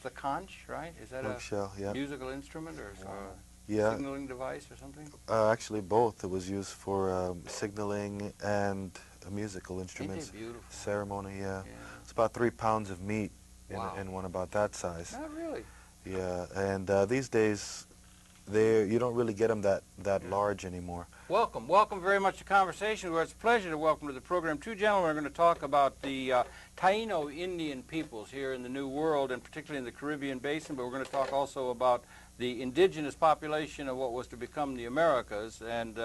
the conch, right? Is that Conch shell, yeah. a musical instrument or Yeah, signaling device or something? actually both. It was used for signaling and musical Ain't they instruments. beautiful? Ceremony, yeah. Yeah. It's about 3 pounds of meat Wow. in one about that size. Not really. Yeah, and these days, you don't really get them that Yeah. large anymore. Welcome. Welcome very much to Conversation, where it's a pleasure to welcome to the program two gentlemen. We're going to talk about the Taino Indian peoples here in the New World, and particularly in the Caribbean Basin, but we're going to talk also about the indigenous population of what was to become the Americas, and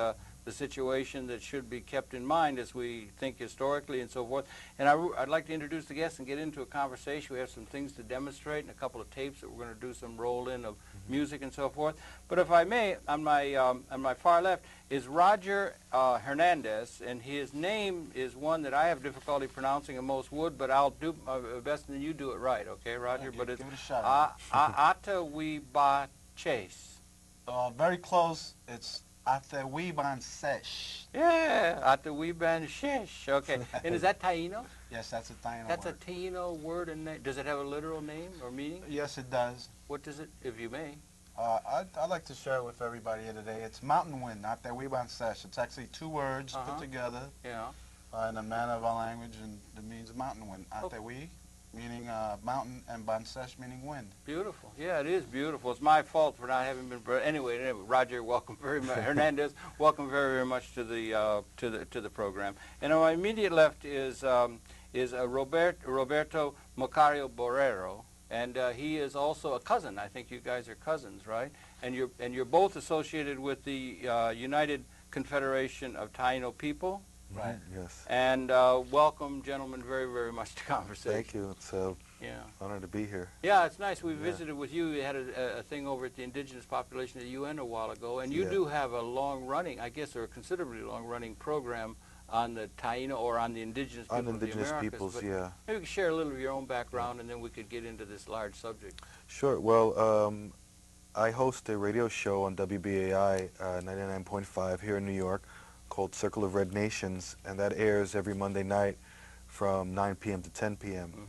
the situation that should be kept in mind as we think historically and so forth. And I'd like to introduce the guests and get into a conversation. We have some things to demonstrate and a couple of tapes that we're going to do some roll-in of music and so forth. But if I may, on my far left is Roger Hernandez, and his name is one that I have difficulty pronouncing, and most would, but I'll do my best and you do it right, okay, Roger? But it's give it a shot. Atawiba Chase. Very close. It's Atawiban Sesh. Yeah, Atawiban Chase. Okay, and is that Taino? Yes, that's a Taino That's word. a Taino word, and does it have a literal name or meaning? Yes, it does. What does it, if you may? I'd like to share it with everybody here today. It's mountain wind, Atawiban Sesh. It's actually two words put together Yeah. in a manner of our language, and it means mountain wind. Atawi, meaning mountain, and Bansesh, meaning wind. Beautiful. Yeah, it is beautiful. It's my fault for not having been. Anyway, Roger, welcome very much. Hernandez, welcome very, very much to the program. And on my immediate left is Roberto Macario Borrero, and he is also a cousin. I think you guys are cousins, right? And you're both associated with the United Confederation of Taino People. Right. Yes. And welcome, gentlemen, very, very much to Conversation. Thank you. It's an Yeah. honor to be here. Yeah, it's nice. We visited with you. We had a thing over at the indigenous population at the UN a while ago, and you do have a long-running, I guess, or a considerably long-running program on the Taino or on the indigenous people On indigenous of the Americas. peoples, But yeah. maybe you could share a little of your own background, and then we could get into this large subject. Sure. Well, I host a radio show on WBAI 99.5 here in New York called Circle of Red Nations, and that airs every Monday night from 9 p.m. to 10 p.m.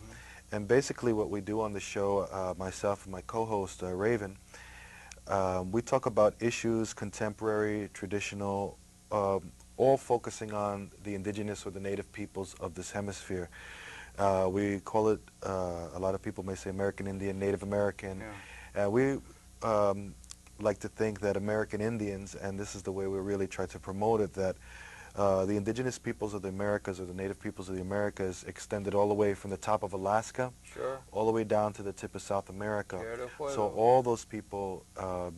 And basically what we do on the show, myself and my co-host, Raven, we talk about issues, contemporary, traditional, all focusing on the indigenous or the native peoples of this hemisphere. We call it, a lot of people may say American Indian, Native American. Yeah. We like to think that American Indians, and this is the way we really try to promote it, that the indigenous peoples of the Americas or the native peoples of the Americas extended all the way from the top of Alaska all the way down to the tip of South America. So all those people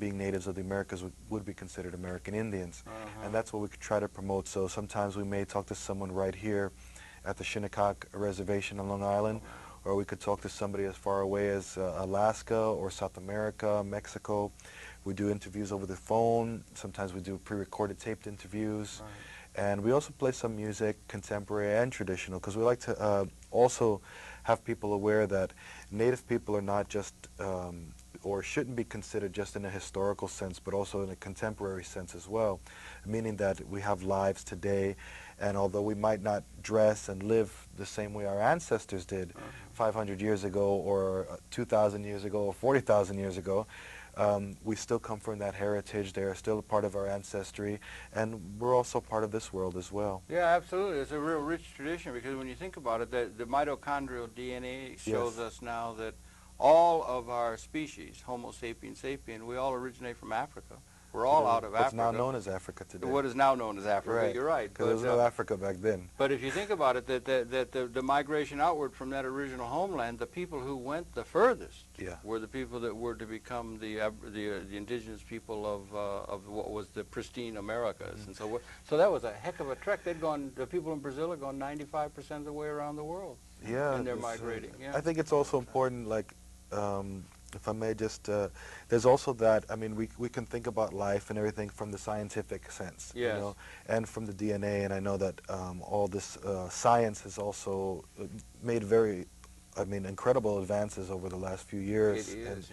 being natives of the Americas would be considered American Indians. And that's what we could try to promote. So sometimes we may talk to someone right here at the Shinnecock Reservation on Long Island, or we could talk to somebody as far away as Alaska or South America, Mexico. We do interviews over the phone. Sometimes we do pre-recorded taped interviews. And we also play some music, contemporary and traditional, because we like to also have people aware that Native people are not just, or shouldn't be considered just in a historical sense, but also in a contemporary sense as well, meaning that we have lives today, and although we might not dress and live the same way our ancestors did 500 years ago, or 2,000 years ago, or 40,000 years ago, we still come from that heritage. They're still a part of our ancestry, and we're also part of this world as well. Yeah, absolutely. It's a real rich tradition, because when you think about it, the mitochondrial DNA shows us now that all of our species, Homo sapiens sapien, we all originate from Africa. We're all out of Africa. What's now known as Africa today. What is now known as Africa, Right. You're right. Because there was no Africa back then. But if you think about it, that the migration outward from that original homeland, the people who went the furthest were the people that were to become the indigenous people of what was the pristine Americas. And so that was a heck of a trek. The people in Brazil had gone 95% of the way around the world. Yeah. And they're migrating. I think it's also important, like, if I may just, there's also that, I mean, we can think about life and everything from the scientific sense, you know, and from the DNA, and I know that all this science has also made very, I mean, incredible advances over the last few years. It is,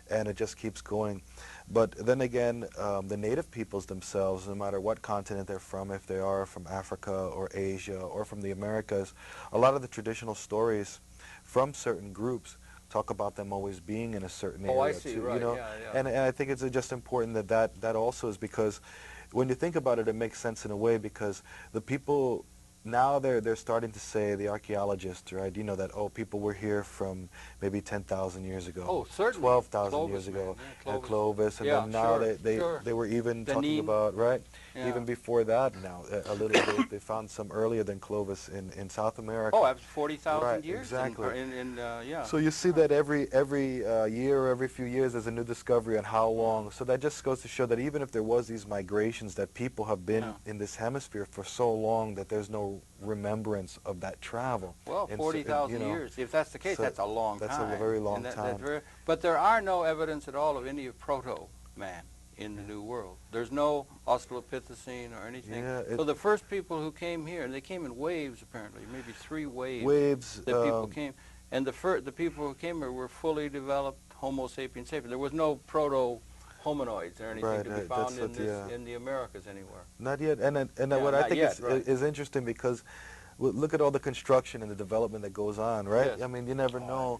and it just keeps going. But then again, the native peoples themselves, no matter what continent they're from, if they are from Africa or Asia or from the Americas, a lot of the traditional stories from certain groups talk about them always being in a certain Oh, I area see, too, right, you know. yeah, yeah. And I think it's just important that also is because when you think about it, it makes sense in a way because the people now they're starting to say, the archaeologists, right? You know that, oh, people were here from maybe 10,000 years ago, Oh, certainly. 12,000 Clovis, years ago, man. Yeah, Clovis, and Yeah, then now sure, sure. they were even talking Benin. about, right? Yeah. Even before that now, a little bit, they found some earlier than Clovis in South America. Oh, after 40,000 Right, years? exactly. Yeah. So you see that every year or every few years there's a new discovery on how long. So that just goes to show that even if there was these migrations, that people have been Yeah. in this hemisphere for so long that there's no remembrance of that travel. Well, And so- 40,000 you know, years. If that's the case, so that's a long that's time. a very long And that's time. but there are no evidence at all of any proto-man in the New World. There's no Australopithecine or anything. Yeah, So the first people who came here, and they came in waves apparently, maybe 3 waves waves. that people came. And the people who came here were fully developed Homo sapiens sapiens. There was no proto-hominoids or anything Right, to be right, found that's what, in the Americas anywhere. Not yet, and Yeah, what I not think yet, right. is interesting because look at all the construction and the development that goes on, right? Yes. I mean, you never know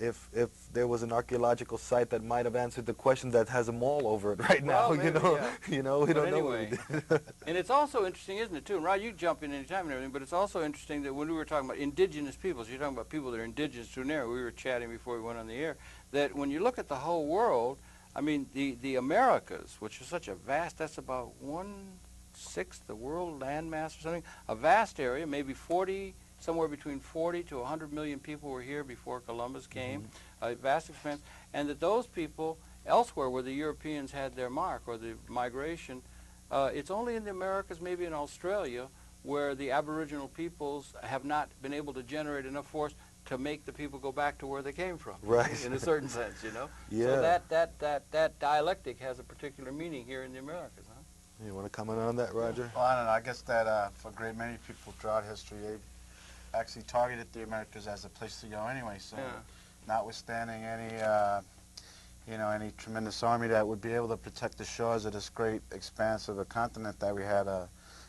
if there was an archaeological site that might have answered the question that has a mall over it right now. Well, you maybe, know, yeah. you know, we But don't anyway, know. What we did. And it's also interesting, isn't it, too? And Rod, you jump in anytime and everything, but it's also interesting that when we were talking about indigenous peoples, you're talking about people that are indigenous to an area. We were chatting before we went on the air, that when you look at the whole world, I mean, the Americas, which is such a vast, that's about 1/6 the world landmass or something, a vast area, maybe somewhere between 40 to 100 million people were here before Columbus came, a vast expanse, and that those people elsewhere where the Europeans had their mark or the migration, it's only in the Americas, maybe in Australia, where the Aboriginal peoples have not been able to generate enough force to make the people go back to where they came from. Right. In a certain sense, you know? Yeah. So that dialectic has a particular meaning here in the Americas, huh? You want to comment on that, Roger? Well, I don't know. I guess that for a great many people throughout history, they actually targeted the Americas as a place to go anyway. So, Yeah. notwithstanding any tremendous army that would be able to protect the shores of this great expanse of a continent that we had,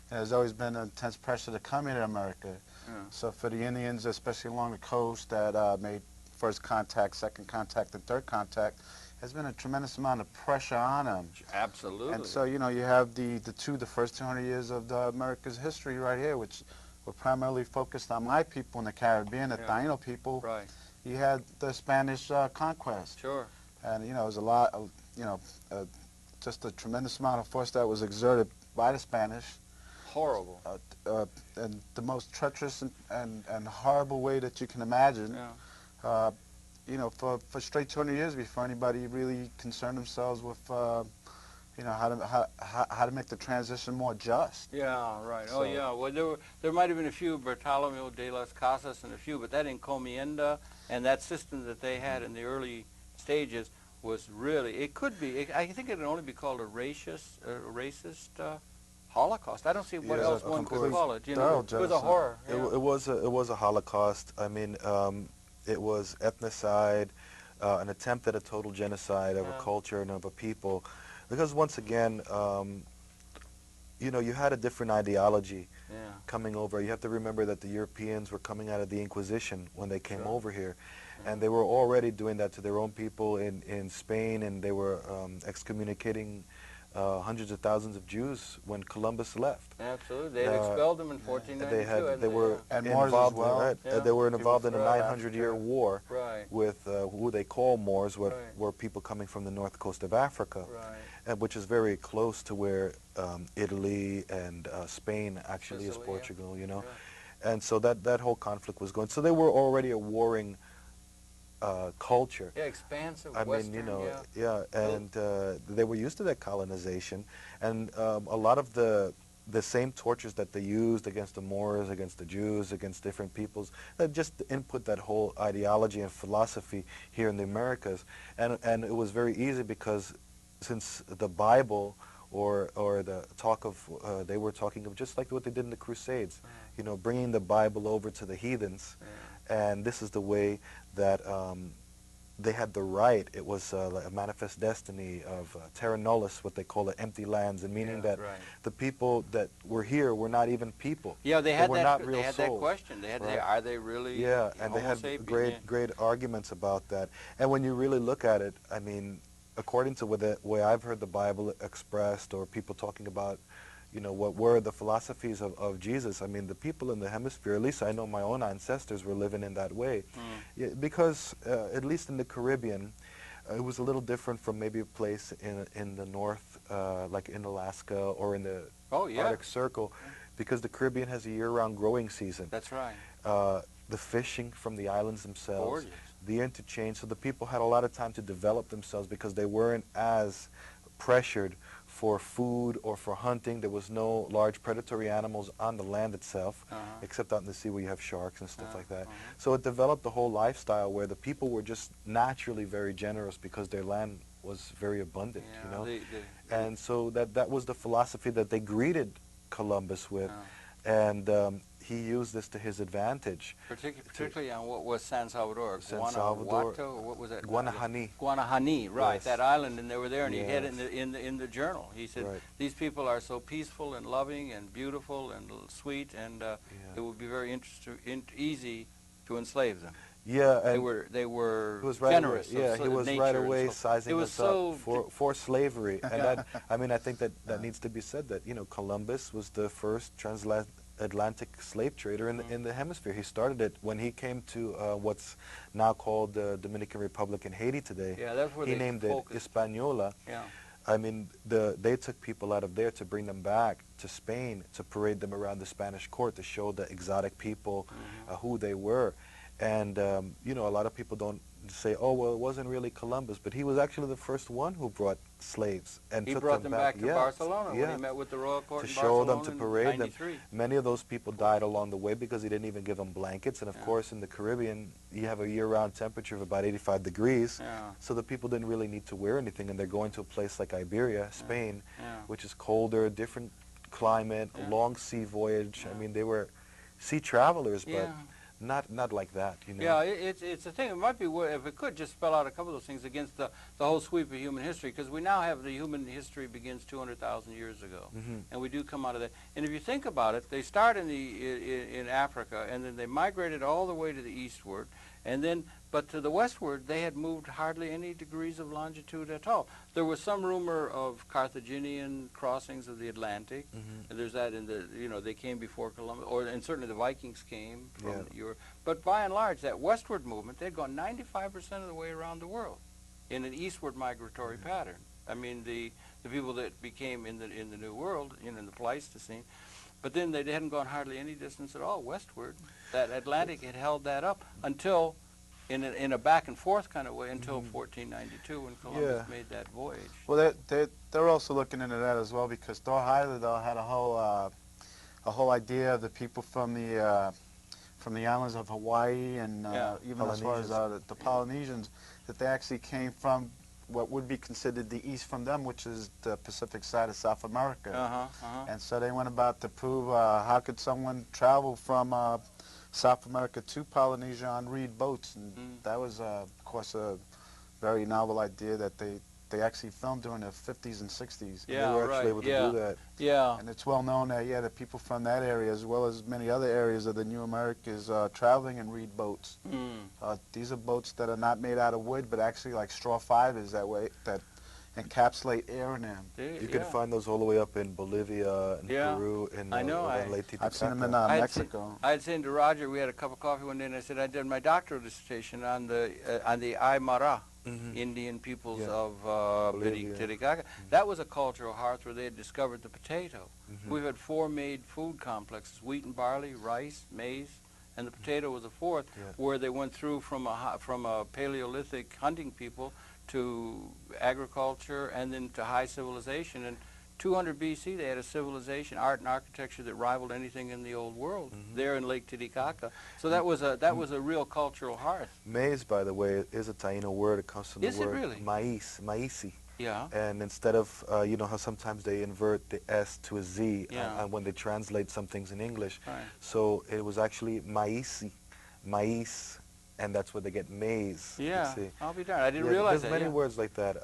there's always been intense pressure to come into America. Yeah. So for the Indians, especially along the coast that made first contact, second contact, and third contact, there's been a tremendous amount of pressure on them. Absolutely. And so, you have the first 200 years of America's history right here, which were primarily focused on my people in the Caribbean, the Taino people. Right. You had the Spanish conquest. Sure. And, it was a lot of, just a tremendous amount of force that was exerted by the Spanish. Horrible. And the most treacherous and horrible way that you can imagine. Yeah. For straight 200 years before anybody really concerned themselves with, how to make the transition more just. Yeah, right. So- Oh, yeah. Well, there might have been a few, Bartolomeo de las Casas and a few, but that encomienda and that system that they had in the early stages was really, it could be, I think it would only be called a racist Holocaust. I don't see what Yeah, else a one could complete call it. It thorough was a genocide. horror. It, Yeah. it was a Holocaust. I mean, it was ethnocide, an attempt at a total genocide of a culture and of a people. Because once again, you had a different ideology coming over. You have to remember that the Europeans were coming out of the Inquisition when they came over here. And they were already doing that to their own people in Spain, and they were excommunicating hundreds of thousands of Jews when Columbus left. Absolutely. They had expelled them in 1492. They were And Moors as involved, well. right? Yeah. They were involved in a throughout 900-year Africa. war Right. with who they call Moors, Right. were people coming from the north coast of Africa, Right. which is very close to where Italy and Spain actually Sicily, is yeah. Portugal, Yeah. And so that whole conflict was going. So they were already a warring culture. Yeah, expansive, I Western, mean, yeah. and they were used to that colonization, and a lot of the same tortures that they used against the Moors, against the Jews, against different peoples, that just input that whole ideology and philosophy here in the Americas, and it was very easy because since the Bible or the talk of they were talking of just like what they did in the Crusades, bringing the Bible over to the heathens. And this is the way that they had the right. It was like a manifest destiny of terra nullius, what they call it, empty lands, and meaning that right. the people that were here were not even people. Yeah, they had were that. not real They had souls. that question. They had to say, Right. are they really? Yeah, and they Homo had sapien? great, Yeah. great arguments about that. And when you really look at it, I mean, according to the way I've heard the Bible expressed, or people talking about, you know, what were the philosophies of Jesus, I mean, the people in the hemisphere, at least I know my own ancestors were living in that way. Yeah, because at least in the Caribbean, it was a little different from maybe a place in the north, like in Alaska or in the Arctic Circle, because the Caribbean has a year-round growing season. That's right. The fishing from the islands themselves, Gorgeous. the interchange, so the people had a lot of time to develop themselves because they weren't as pressured for food or for hunting. There was no large predatory animals on the land itself, except out in the sea where you have sharks and stuff like that. So it developed a whole lifestyle where the people were just naturally very generous because their land was very abundant, you know. And so that was the philosophy that they greeted Columbus with, and he used this to his advantage. Particularly on what was San Salvador, San Salvador, or what was that? Guanahani. Guanahani, right? Yes. That island, and they were there, and he had Yes. it in the journal. He said, "These people are so peaceful and loving and beautiful and sweet, and it would be very easy to enslave them." Yeah, They and were he was right generous. Away, yeah, he was right away sizing us so up for slavery, and that, I mean, I think that needs to be said, that, you know, Columbus was the first transatlantic slave trader in the hemisphere. He started it when he came to what's now called the Dominican Republic in Haiti today. Yeah, that's where he they named focused. it Hispaniola. Yeah. I mean, they took people out of there to bring them back to Spain, to parade them around the Spanish court, to show the exotic people who they were. And, you know, a lot of people don't say, oh, well, it wasn't really Columbus, but he was actually the first one who brought slaves and He took brought them them back to yeah, Barcelona yeah, when he met with the royal court to in show Barcelona them, to parade in them. 93. Many of those people died along the way because he didn't even give them blankets. And, of course, in the Caribbean, you have a year-round temperature of about 85 degrees. So the people didn't really need to wear anything, and they're going to a place like Iberia, Spain, which is colder, different climate, a long sea voyage. I mean, they were sea travelers, but not like that, you know. Yeah, it's a thing. It might be, if it could just spell out a couple of those things against the whole sweep of human history, because we now have the human history begins 200,000 years ago, and we do come out of that. And if you think about it, they start in Africa, and then they migrated all the way to the eastward, and then, but to the westward, they had moved hardly any degrees of longitude at all. There was some rumor of Carthaginian crossings of the Atlantic, and there's that in the, you know, they came before Columbus, and certainly the Vikings came from Europe. But by and large, that westward movement, they'd gone 95% of the way around the world in an eastward migratory pattern. I mean, the people that became in the New World, you know, in the Pleistocene, but then they hadn't gone hardly any distance at all westward. That Atlantic had held that up until, in a back and forth kind of way, until 1492 when Columbus made that voyage. Well, they're also looking into that as well, because Thor Heyerdahl had a whole idea of the people from the islands of Hawaii and even as far as the Polynesians, that they actually came from what would be considered the east from them, which is the Pacific side of South America. And so they went about to prove how could someone travel from South America to Polynesia on reed boats, and that was, of course, a very novel idea that they actually filmed during the 50s and 60s. They were actually able to do that. And it's well known that, the people from that area, as well as many other areas of the New Americas, traveling in reed boats. These are boats that are not made out of wood, but actually like straw fibers that encapsulate air in them. You can find those all the way up in Bolivia and Peru and Lake Titicaca. I've seen them in Mexico. I had said to Roger, we had a cup of coffee one day, and I said I did my doctoral dissertation on the Aymara Indian peoples of Titicaca. That was a cultural hearth where they had discovered the potato. We've had 4 made food complexes: wheat and barley, rice, maize, and the potato was a 4th, where they went through from a Paleolithic hunting people to agriculture and then to high civilization. And 200 BC, they had a civilization, art and architecture that rivaled anything in the old world there in Lake Titicaca. So that was a real cultural hearth. Maize, by the way, is a Taino word. It comes from the word really? maíz, maízi. Yeah. And instead of, you know how sometimes they invert the S to a Z when they translate some things in English. So it was actually maízi, maíz, and that's where they get maize. Yeah, see. I'll be darned. I didn't Yeah, realize there's that. many Yeah. words like that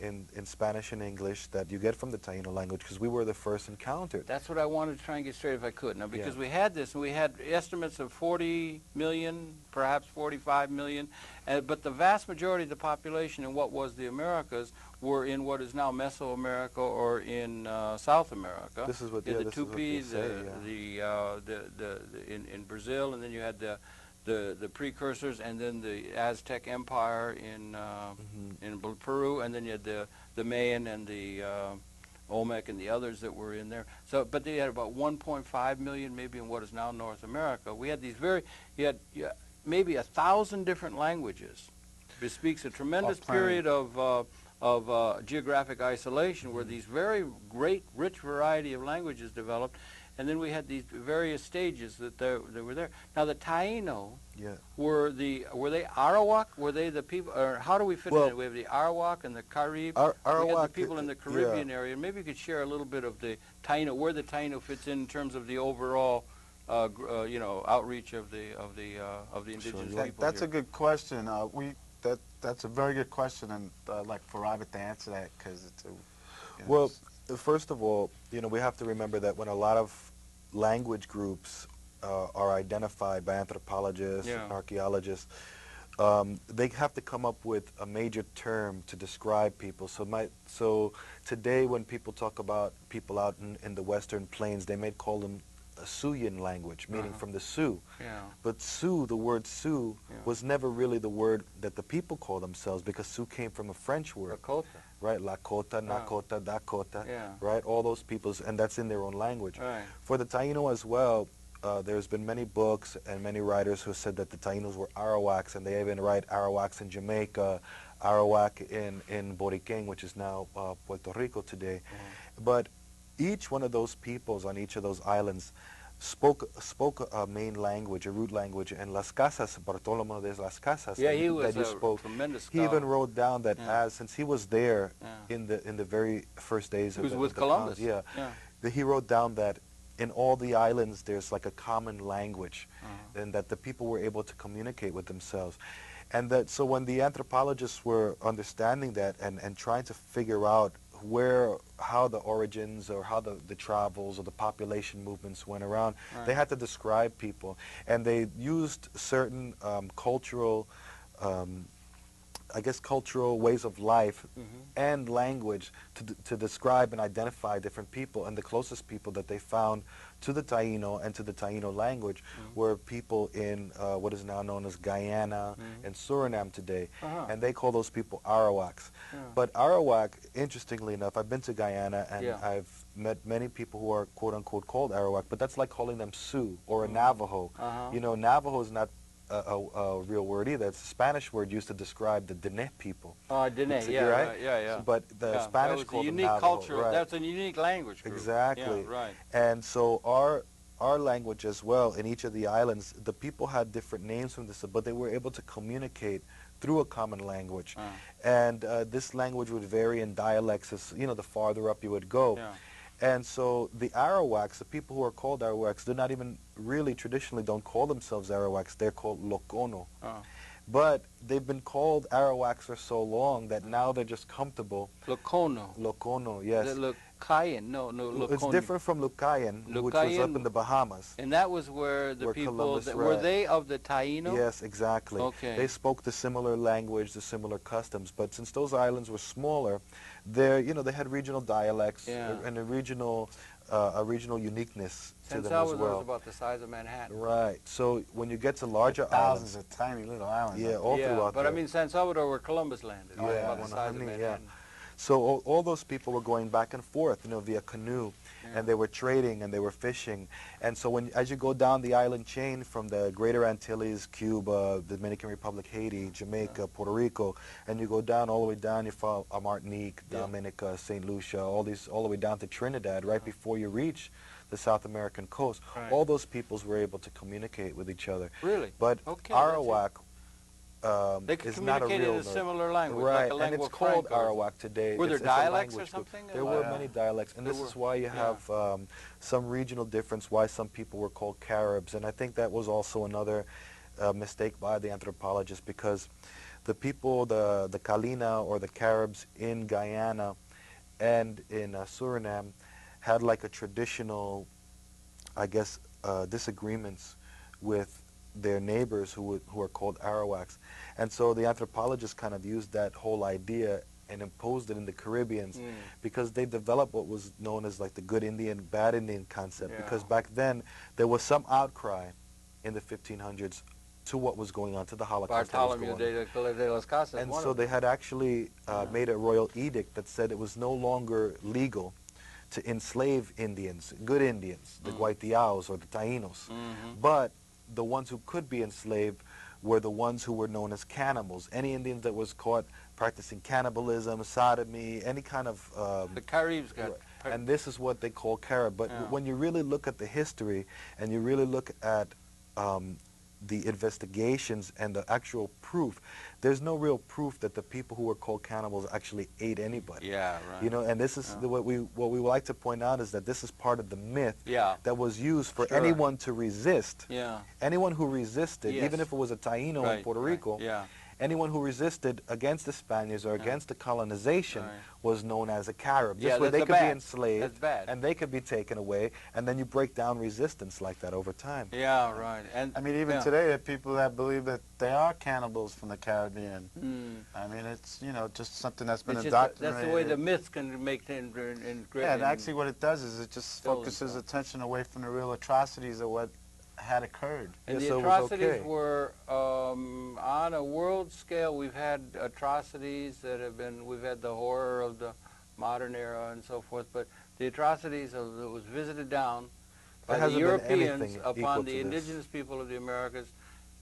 in Spanish and English that you get from the Taino language because we were the first encountered. That's what I wanted to try and get straight if I could. Now, because Yeah. we had this, and we had estimates of 40 million, perhaps 45 million, but the vast majority of the population in what was the Americas were in what is now Mesoamerica or in South America. This is what You had yeah, the this is what Tupis, they say, yeah. in Brazil, and then you had the precursors, and then the Aztec Empire in Peru, and then you had the Mayan and the Olmec and the others that were in there. So, but they had about 1.5 million, maybe in what is now North America. We had these you had maybe 1,000 different languages. It speaks a tremendous period of geographic isolation where these very great, rich variety of languages developed. And then we had these various stages that were there. Now the Taino were they Arawak? Were they the people, or how do we fit in it? We have the Arawak and the Carib. Arawak, we had the people in the Caribbean area. Maybe you could share a little bit of the Taino, where the Taino fits in terms of the overall, outreach of the indigenous people. That's a good question. That's a very good question, and like for Robert to answer that, because it's well, first of all, we have to remember that when a lot of language groups are identified by anthropologists and archaeologists, they have to come up with a major term to describe people. So today when people talk about people out in the Western Plains, they may call them a Siouan language, meaning from the Sioux. Yeah. But Sioux, the word Sioux, was never really the word that the people call themselves, because Sioux came from a French word. Lakota. Right, Lakota, Nakota, Dakota, Yeah. right, all those peoples, and that's in their own language. Right. For the Taino as well, there's been many books and many writers who said that the Tainos were Arawaks, and they even write Arawaks in Jamaica, Arawak in Boriquén, which is now Puerto Rico today. But each one of those peoples on each of those islands spoke a main language, a root language, and Las Casas, Bartolomé de las Casas, he was that you spoke. Tremendous scholar. He even wrote down that since he was there in the very first days of he was with the Columbus. that he wrote down that in all the islands there's like a common language, and that the people were able to communicate with themselves. And that so when the anthropologists were understanding that and trying to figure out how the origins or how the travels or the population movements went around, they had to describe people, and they used certain cultural cultural ways of life and language to describe and identify different people. And the closest people that they found to the Taino and to the Taino language were people in what is now known as Guyana and Suriname today. And they call those people Arawaks. But Arawak, interestingly enough, I've been to Guyana and I've met many people who are quote-unquote called Arawak, but that's like calling them Sioux or a Navajo. Navajo is not a real word either. It's a Spanish word used to describe the Diné people. Diné, right? But the Spanish called them Navajo. Culture, right. That's a unique language group. Exactly. Yeah, right. And so our language as well, in each of the islands, the people had different names from this, but they were able to communicate through a common language. And this language would vary in dialects as, the farther up you would go. And so the Arawaks, the people who are called Arawaks, they're not even really traditionally don't call themselves Arawaks. They're called Lokono. But they've been called Arawaks for so long that now they're just comfortable. Lokono. Lokono, yes. Lucayan, no, Lokono. It's different from Lucayan, which was up in the Bahamas. And that was where the people, were they of the Taino? Yes, exactly. Okay. They spoke the similar language, the similar customs, but since those islands were smaller, they had regional dialects and a regional uniqueness to them as well. San Salvador is about the size of Manhattan. Right. So when you get to larger thousands of tiny little islands. Yeah, all throughout but there. I mean San Salvador where Columbus landed. About the size of Manhattan. So all those people were going back and forth, via canoe, and they were trading and they were fishing. And so as you go down the island chain from the Greater Antilles, Cuba, the Dominican Republic, Haiti, Jamaica, Puerto Rico, and you go down all the way down, you follow Martinique, Dominica, St. Lucia, all the way down to Trinidad, right before you reach the South American coast. All those peoples were able to communicate with each other. Really? But Arawak they could is not a communicate real in a similar language, right? like a and it's lingua called franca. Arawak today. Were there it's dialects or group. something? There were many dialects, and this is why you have some regional difference. Why some people were called Caribs, and I think that was also another a mistake by the anthropologists, because the people, the Kalina or the Caribs in Guyana and in Suriname had like a traditional, I guess, disagreements with their neighbors who are called Arawaks. And so the anthropologists kind of used that whole idea and imposed it in the Caribbeans, because they developed what was known as like the good Indian, bad Indian concept. Yeah. Because back then there was some outcry in the 1500s to what was going on, to the Holocaust that was Bartholomew going on. de las Casas. And so they had actually made a royal edict that said it was no longer legal to enslave Indians, good Indians, the Guaitiaos or the Taínos. But the ones who could be enslaved were the ones who were known as cannibals. Any Indians that was caught practicing cannibalism, sodomy, any kind of... the Caribs got... and this is what they call Carib. But when you really look at the history and you really look at the investigations and the actual proof, there's no real proof that the people who were called cannibals actually ate anybody. Yeah, right. You know, and this is what we like to point out, is that this is part of the myth that was used for anyone to resist. Yeah. Anyone who resisted, even if it was a Taíno in Puerto Rico, anyone who resisted against the Spaniards or against the colonization was known as a Carib. This way they could be enslaved and they could be taken away, and then you break down resistance like that over time. Yeah, right. And I mean, even today there are people that believe that they are cannibals from the Caribbean. I mean, it's, you know, just something that's been indoctrinated. That's the way the myths can make things. Yeah, and actually what it does is it just focuses attention away from the real atrocities of what had occurred. And the atrocities were on a world scale. We've had atrocities that have been, we've had the horror of the modern era and so forth, but the atrocities that was visited down by the Europeans upon the indigenous people of the Americas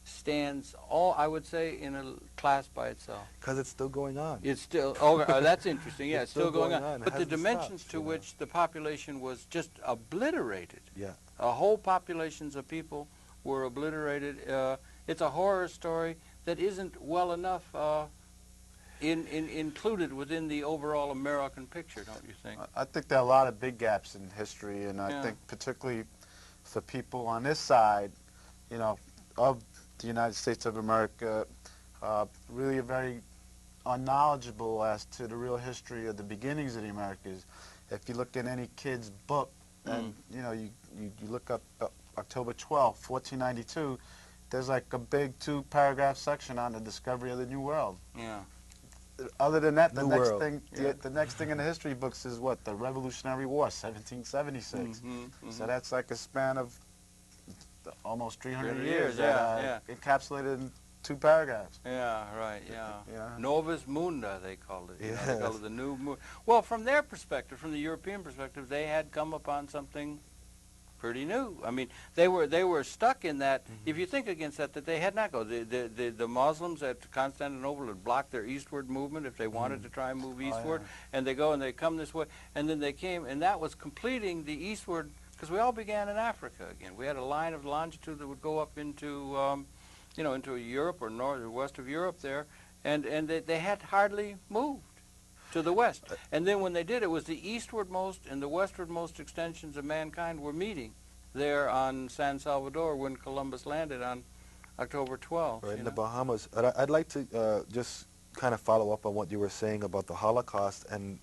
stands, I would say, in a class by itself. Because it's still going on. It's still, that's interesting, yeah, it's still going on. But the dimensions to which the population was just obliterated. Yeah. Whole populations of people were obliterated. It's a horror story that isn't well enough included within the overall American picture, don't you think? I think there are a lot of big gaps in history, and I think particularly for people on this side, you know, of the United States of America, really are very unknowledgeable as to the real history of the beginnings of the Americas. If you look in any kid's book, and you know, you look up October 12th, 1492, there's like a big 2-paragraph section on the discovery of the New World. Yeah. Other than that, the next thing in the history books is what? The Revolutionary War, 1776. So that's like a span of almost 300 years encapsulated in 2 paragraphs. Yeah, right, yeah. Novus Munda, they called it. You know, they called it the new moon. Well, from their perspective, from the European perspective, they had come upon something pretty new. I mean, they were stuck in that. If you think against that they had not gone. The Muslims at Constantinople had blocked their eastward movement if they wanted to try and move eastward, and they go and they come this way, and then they came, and that was completing the eastward, because we all began in Africa again. We had a line of longitude that would go up into, you know, into Europe or north or west of Europe there, and they had hardly moved to the west. And then when they did, it was the eastwardmost and the westwardmost extensions of mankind were meeting there on San Salvador when Columbus landed on October 12th. Right, in the Bahamas. I'd like to just kind of follow up on what you were saying about the Holocaust. And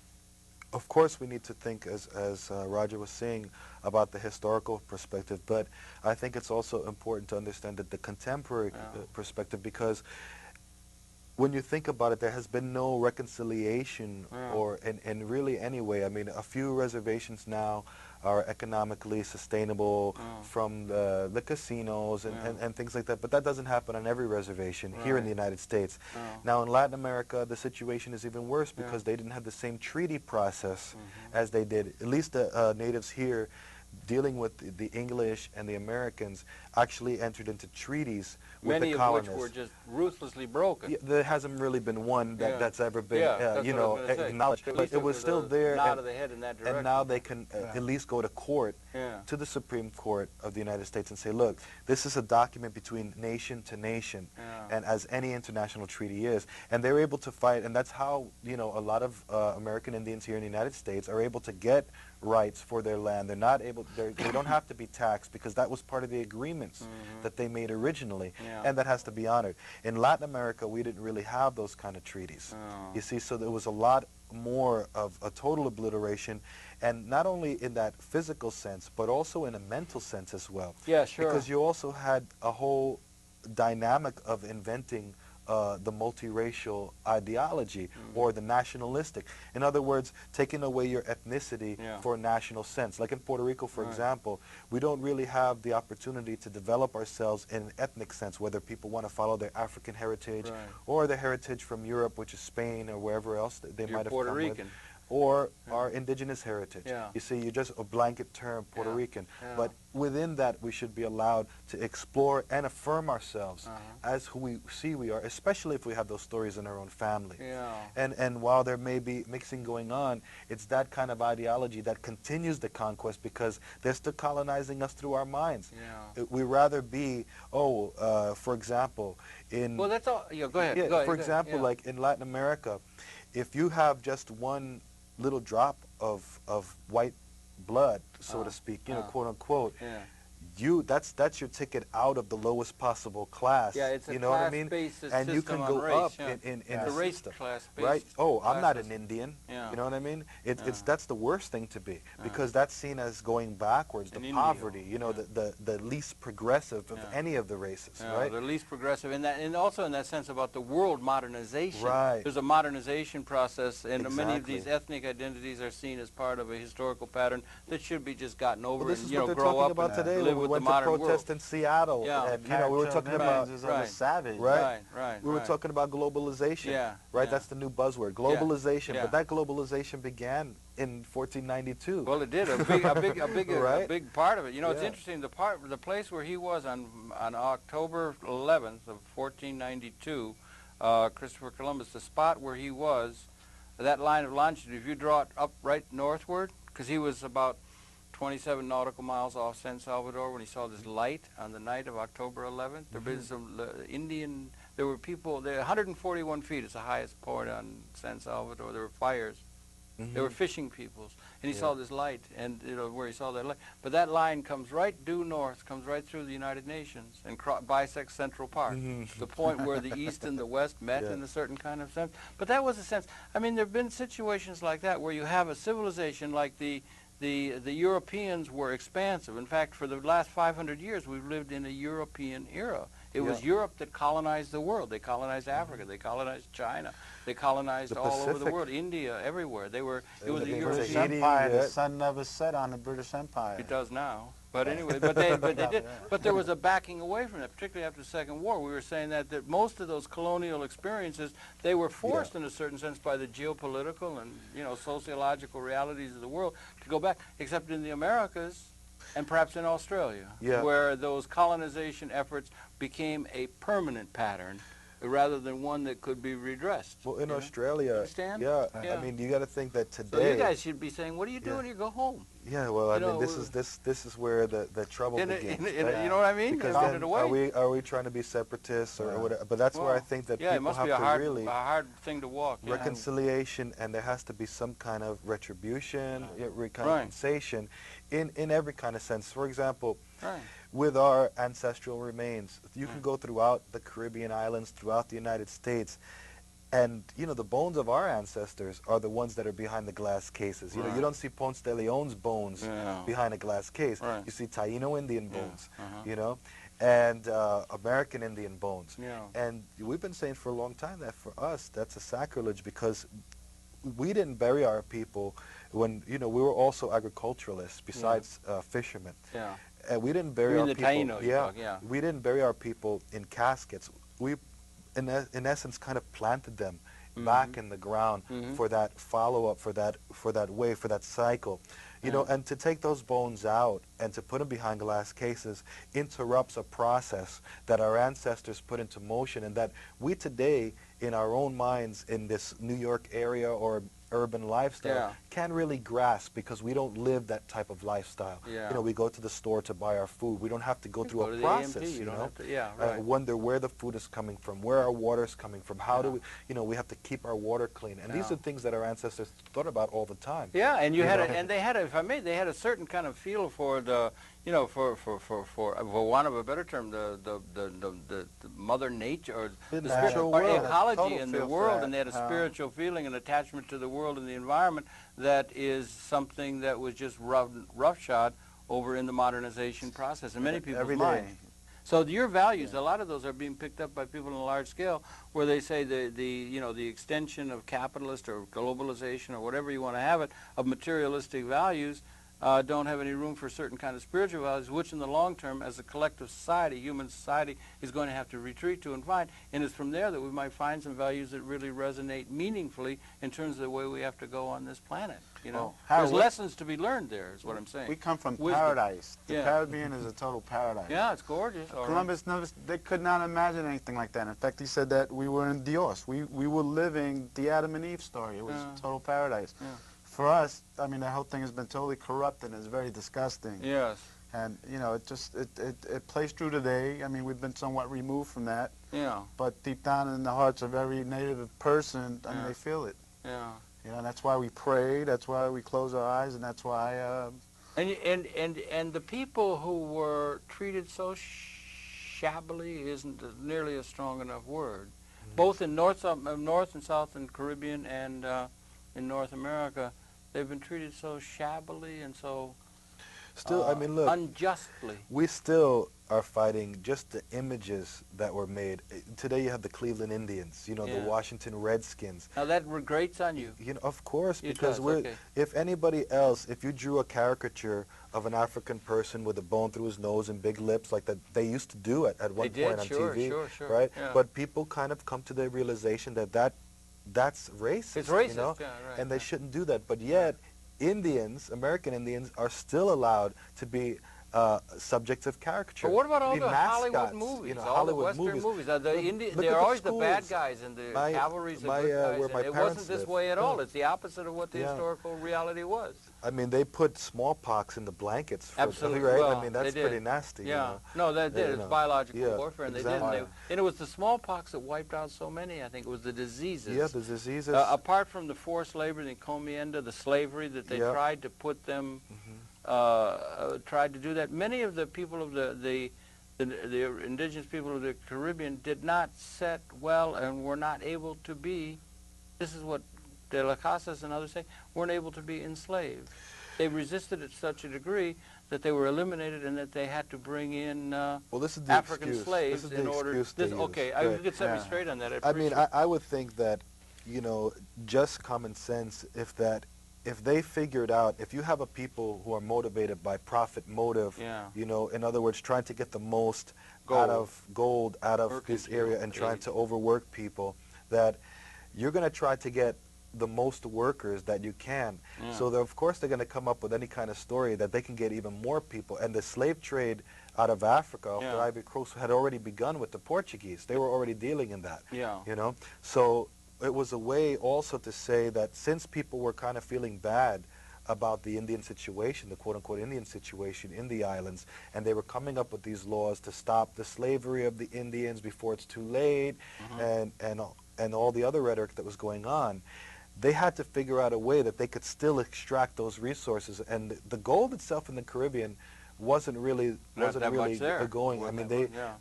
of course we need to think, as Roger was saying, about the historical perspective, but I think it's also important to understand that the contemporary perspective, because when you think about it, there has been no reconciliation or in really any way. I mean, a few reservations now are economically sustainable from the casinos and things like that, but that doesn't happen on every reservation here in the United States. Now in Latin America, the situation is even worse because they didn't have the same treaty process as they did. At least the natives here dealing with the English and the Americans actually entered into treaties with the colonists. Many of which were just ruthlessly broken. Yeah, there hasn't really been one that's ever been, you know, acknowledged. But it was still there, nod of the head in that direction. And now they can at least go to court, to the Supreme Court of the United States, and say, look, this is a document between nation to nation, and as any international treaty is. And they're able to fight, and that's how, you know, a lot of American Indians here in the United States are able to get rights for their land. They're not able, they don't have to be taxed because that was part of the agreements that they made originally, Yeah. and that has to be honored. In Latin America, we didn't really have those kind of treaties. Oh. You see, so there was a lot more of a total obliteration, and not only in that physical sense, but also in a mental sense as well. Yeah, sure. Because you also had a whole dynamic of inventing the multiracial ideology or the nationalistic. In other words, taking away your ethnicity for a national sense. Like in Puerto Rico, for example, we don't really have the opportunity to develop ourselves in an ethnic sense, whether people want to follow their African heritage or the heritage from Europe, which is Spain or wherever else they might have Puerto come Rican. with. Or our indigenous heritage. Yeah. You see, you're just a blanket term, Puerto Rican. Yeah. But within that, we should be allowed to explore and affirm ourselves as who we see we are, especially if we have those stories in our own family. Yeah. And while there may be mixing going on, it's that kind of ideology that continues the conquest because they're still colonizing us through our minds. Yeah. We rather be, for example, in... Well, that's all. Yeah, go ahead. Yeah, go ahead. for example, like in Latin America, if you have just one little drop of white blood, so to speak, quote unquote, that's your ticket out of the lowest possible class. Yeah, it's a you know what I mean? class-based and you can system go on race, up in the the race system, class-based right? Oh, I'm not classes. an Indian. Yeah. You know what I mean? It's that's the worst thing to be because that's seen as going backwards, the Indio. poverty. You know, the least progressive of any of the races, right? The least progressive, and also in that sense about the world modernization. Right. There's a modernization process, and many of Exactly. these ethnic identities are seen as part of a historical pattern that should be just gotten over Well, this and is what they're grow talking up about and today. live When we with the went to modern protest world. in Seattle, Yeah. and we were talking about Right. savage. Right. Right. we were talking about globalization. Yeah, Right. yeah. That's the new buzzword, globalization. Yeah. But that globalization began in 1492. Well, it did a big part of it. You know, it's Yeah. interesting. The place where he was on October 11th of 1492, Christopher Columbus. The spot where he was, that line of longitude. If you draw it up right northward, because he was about 27 nautical miles off San Salvador when he saw this light on the night of October 11th. There was some Indian. There were people. There 141 feet. It's the highest point on San Salvador. There were fires. There were fishing peoples, and he saw this light, and where he saw that light. But that line comes right due north, comes right through the United Nations, and bisects Central Park, the point where the East and the West met in a certain kind of sense. But that was a sense. I mean, there have been situations like that where you have a civilization like the Europeans were expansive. In fact, for the last 500 years, we've lived in a European era. It was Europe that colonized the world. They colonized Africa. They colonized China. They colonized all over the world, India, everywhere. It was a British European. Empire. The sun never set on the British Empire. It does now. But anyway, but they did. But there was a backing away from that, particularly after the Second War. We were saying that most of those colonial experiences, they were forced in a certain sense by the geopolitical and sociological realities of the world to go back, except in the Americas and perhaps in Australia, where those colonization efforts became a permanent pattern rather than one that could be redressed. Well, in Australia, understand? I mean, you got to think that today. So you guys should be saying, "What are you doing when you go home?" Yeah, well, I mean, this is where the trouble begins. You know what I mean? Because They're then, away. are we trying to be separatists or whatever? But that's where I think that it people must have be a to hard, really a hard thing to walk. reconciliation, and there has to be some kind of retribution, recompensation, in every kind of sense. For example, with our ancestral remains, you can go throughout the Caribbean islands, throughout the United States, and the bones of our ancestors are the ones that are behind the glass cases. You know, you don't see Ponce de Leon's bones behind a glass case. You see Taino Indian bones, and American Indian bones. And we've been saying for a long time that for us, that's a sacrilege because we didn't bury our people when, we were also agriculturalists besides fishermen. And we didn't bury our people. Taino, we didn't bury our people in caskets. We, in essence, kind of planted them back in the ground for that follow-up, for that wave, for that cycle. You know, and to take those bones out and to put them behind glass cases interrupts a process that our ancestors put into motion, and that we today, in our own minds, in this New York area or urban lifestyle Yeah. can't really grasp because we don't live that type of lifestyle. Yeah. You know, we go to the store to buy our food. We don't have to go You through go a to the process, AMP, you don't know. have to- yeah, right. Wonder where the food is coming from, where our water is coming from, how do Yeah. we, you know, we have to keep our water clean. And these Yeah. are things that our ancestors thought about all the time. Yeah, and you You had know? and they had if I may, they had a certain kind of feel for the, you know, for want of a better term, the mother nature or The the natural or world. ecology Total in the feel for world, that. and they had a spiritual feeling and attachment to the world and the environment that is something that was just roughshod over in the modernization process in many people's Every minds. day. So your values, a lot of those are being picked up by people on a large scale, where they say the extension of capitalist or globalization or whatever you want to have it, of materialistic values, don't have any room for certain kind of spiritual values, which in the long term, as a collective society, human society, is going to have to retreat to and find. And it's from there that we might find some values that really resonate meaningfully in terms of the way we have to go on this planet. You know, there's lessons to be learned there, is what I'm saying. We come from Wisdom. paradise. The Yeah. Caribbean is a total paradise. Yeah, it's gorgeous. all right. Columbus never, they could not imagine anything like that. In fact, he said that we were in Dios. We were living the Adam and Eve story. It was total paradise. Yeah. For us, I mean, the whole thing has been totally corrupt and it's very disgusting. Yes. And, you know, it plays true today. I mean, we've been somewhat removed from that. Yeah. But deep down in the hearts of every native person, I mean, Yeah. they feel it. Yeah. You know, that's why we pray, that's why we close our eyes, and that's why... And the people who were treated so shabbily isn't nearly a strong enough word. Both in North and South and Caribbean and in North America, they've been treated so shabbily and so Still, I mean, look, unjustly. we still are fighting just the images that were made. Today you have the Cleveland Indians, you know, the Washington Redskins. Now that grates on you. You know, of course, It because does, we're, okay. if anybody else, if you drew a caricature of an African person with a bone through his nose and big lips like that they used to do at one They point did, on sure, TV, sure, right? yeah. But people kind of come to the realization that that's racist, It's racist, you know? yeah, right, and they right. shouldn't do that. But yet, Indians, American Indians, are still allowed to be subjects of caricature. But what about to all be the Hollywood mascots, movies? you know, all Hollywood the Western movies. Look They're at always the bad schools. guys and the My- cavalry's the my, good guys. where my and it parents wasn't this live. way at all. It's the opposite of what the Yeah. historical reality was. I mean, they put smallpox in the blankets. For, Absolutely, right? well, I mean, they that's did. pretty nasty. Yeah, You know? no, that did. You It's know. biological Yeah, warfare, and exactly. they did. And it was the smallpox that wiped out so many. I think it was the diseases. Yeah, the diseases. Apart from the forced labor, the encomienda, the slavery that they tried to put them, tried to do that. Many of the people of the indigenous people of the Caribbean did not set well and were not able to be. This is what De La Casas and others say, weren't able to be enslaved. They resisted at such a degree that they were eliminated and that they had to bring in well, this is the African excuse. slaves This is the in order. excuse they use. Okay, Right. you could set me straight on that. I mean, I would think that, you know, just common sense, if they figured out, if you have a people who are motivated by profit motive, you know, in other words, trying to get the most out of this area and trying to overwork people, that you're going to try to get the most workers that you can. So of course they're going to come up with any kind of story that they can get even more people. And the slave trade out of Africa, after Ivory Coast, had already begun with the Portuguese. They were already dealing in that. You know, so it was a way also to say that since people were kind of feeling bad about the Indian situation, the quote-unquote Indian situation in the islands, and they were coming up with these laws to stop the slavery of the Indians before it's too late, and all the other rhetoric that was going on, they had to figure out a way that they could still extract those resources. And the gold itself in the Caribbean wasn't really going. I mean,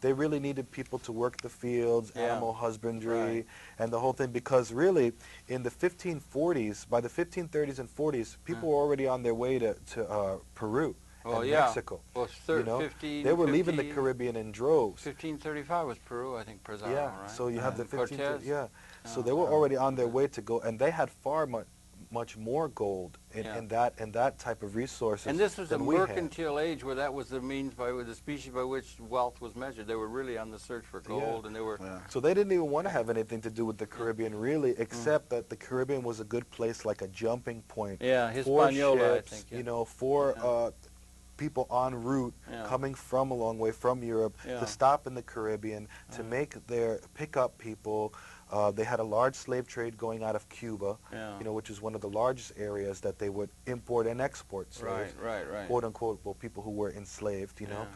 they really needed people to work the fields, animal husbandry, and the whole thing, because really in the 1540s, by the 1530s and 40s, people were already on their way to Peru and Mexico. Well, you know? They were leaving the Caribbean in droves. 1535 was Peru, I think, Pizarro, right? So you have the 1530s. Cortez. So they were already on their way to go, and they had far much more gold in that type of resources. And this was a than we had. mercantile age where that was the means the species by which wealth was measured. They were really on the search for gold, and they were. So they didn't even want to have anything to do with the Caribbean, really, except that the Caribbean was a good place, like a jumping point. Yeah, for Hispaniola, ships, I think. you know, for people en route coming from a long way from Europe to stop in the Caribbean, to pick up people They had a large slave trade going out of Cuba, you know, which is one of the largest areas that they would import and export slaves, right. quote unquote, well, people who were enslaved, you know.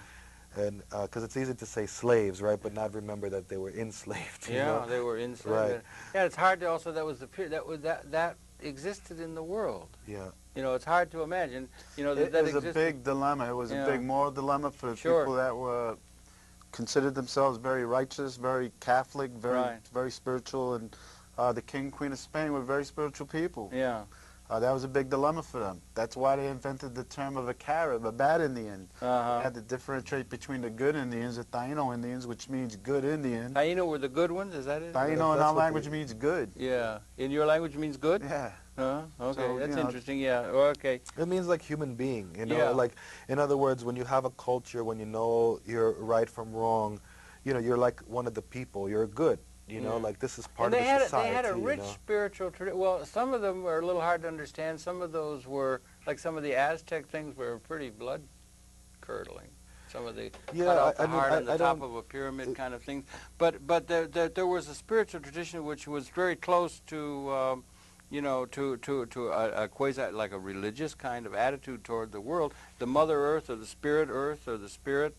And because it's easy to say slaves, right, but not remember that they were enslaved. You know? They were enslaved. Right. Yeah, it's hard to also, that was the period that existed in the world. Yeah. You know, it's hard to imagine. You know, It was a big dilemma. It was a big moral dilemma for people that were considered themselves very righteous, very Catholic, very spiritual, and the King and Queen of Spain were very spiritual people. Yeah. That was a big dilemma for them. That's why they invented the term of a Carib, a bad Indian. They had to differentiate between the good Indians, the Taino Indians, which means good Indian. Taino were the good ones, is that it? Taino in our language means good. Yeah. In your language means good? Yeah. Okay, So, that's you know, interesting, yeah. Okay. It means like human being, you know, like, in other words, when you have a culture, when you know you're right from wrong, you know, you're like one of the people, you're good. You know, like this is part of the society. They had a rich spiritual tradition. Well, some of them were a little hard to understand. Some of those were, like some of the Aztec things were pretty blood-curdling. Some of the cut out the heart on the top of a pyramid kind of thing. But there was a spiritual tradition which was very close to, you know, to a quasi, like a religious kind of attitude toward the world. The Mother Earth or the Spirit Earth or the Spirit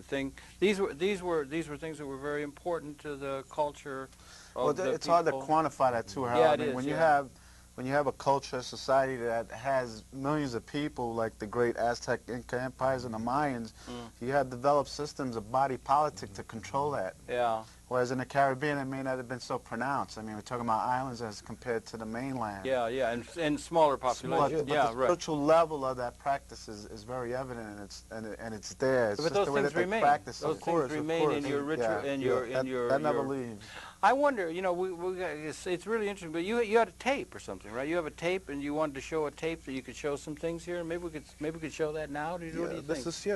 thing. These were things that were very important to the culture of the it's hard to quantify that too, Harold. Yeah, I mean, when you have a culture, a society that has millions of people, like the great Aztec, Inca empires and the Mayans, you have developed systems of body politic to control that. Yeah. Whereas in the Caribbean, it may not have been so pronounced. I mean, we're talking about islands as compared to the mainland. Yeah, and smaller population. But the spiritual level of that practice is very evident, and it's there. It's but just those the way things that they remain. practice. Those things remain in your ritual, in your. That never leaves. I wonder, you know, it's really interesting. But you had a tape or something, right? You have a tape, and you wanted to show a tape that you could show some things here. Maybe we could show that now. What do you think?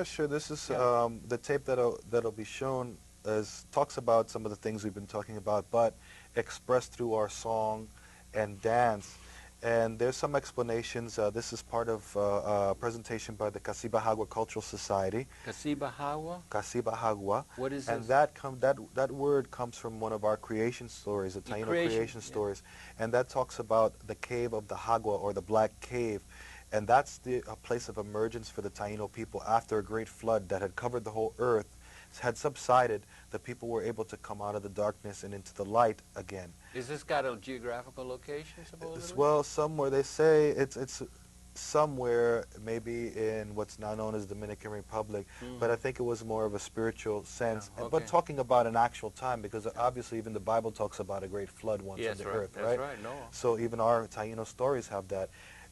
Sure. This is the tape that'll be shown. Talks about some of the things we've been talking about, but expressed through our song and dance. And there's some explanations. This is part of a presentation by the Casibahagua Cultural Society. Casibahagua? Casibahagua. What is and this? that word comes from one of our creation stories, the Taino creation stories. And that talks about the cave of the Hagua, or the Black Cave. And that's a place of emergence for the Taino people after a great flood that had covered the whole earth. Had subsided, the people were able to come out of the darkness and into the light again. Is this got a geographical location, supposedly? Well, somewhere they say it's somewhere, maybe in what's now known as Dominican Republic, but I think it was more of a spiritual sense. Yeah, okay. But talking about an actual time, because obviously even the Bible talks about a great flood once on the earth, right? That's right, Noah. So even our Taino stories have that.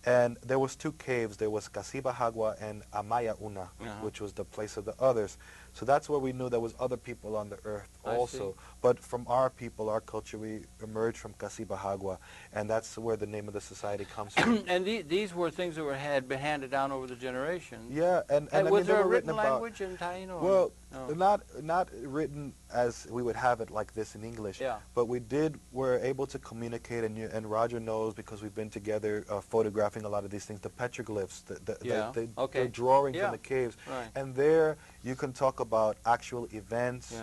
And there was two caves. There was Casibahagua and Amaya Una, which was the place of the others. So that's where we knew there was other people on the earth also. But from our people, our culture, we emerged from Casibahagua, and that's where the name of the society comes from. And these were things that had been handed down over the generations. Yeah, and I was mean, there they a were written about, language in Taino? Well, not written as we would have it like this in English. Yeah. But were able to communicate, and Roger knows because we've been together photographing a lot of these things, the petroglyphs, the drawings in the caves. Right. And there you can talk about actual events,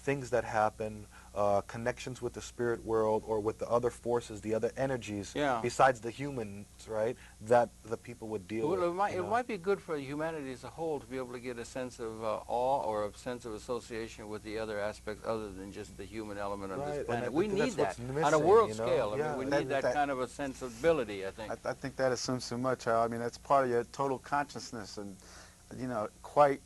things that happen, connections with the spirit world or with the other forces, the other energies, besides the humans, right, that the people would deal with. It might be good for humanity as a whole to be able to get a sense of awe or a sense of association with the other aspects other than just the human element on this planet. We need that on a world scale. I mean, we need that kind of a sensibility, I think. I think that assumes too much, Harold. I mean, that's part of your total consciousness, and, you know, quite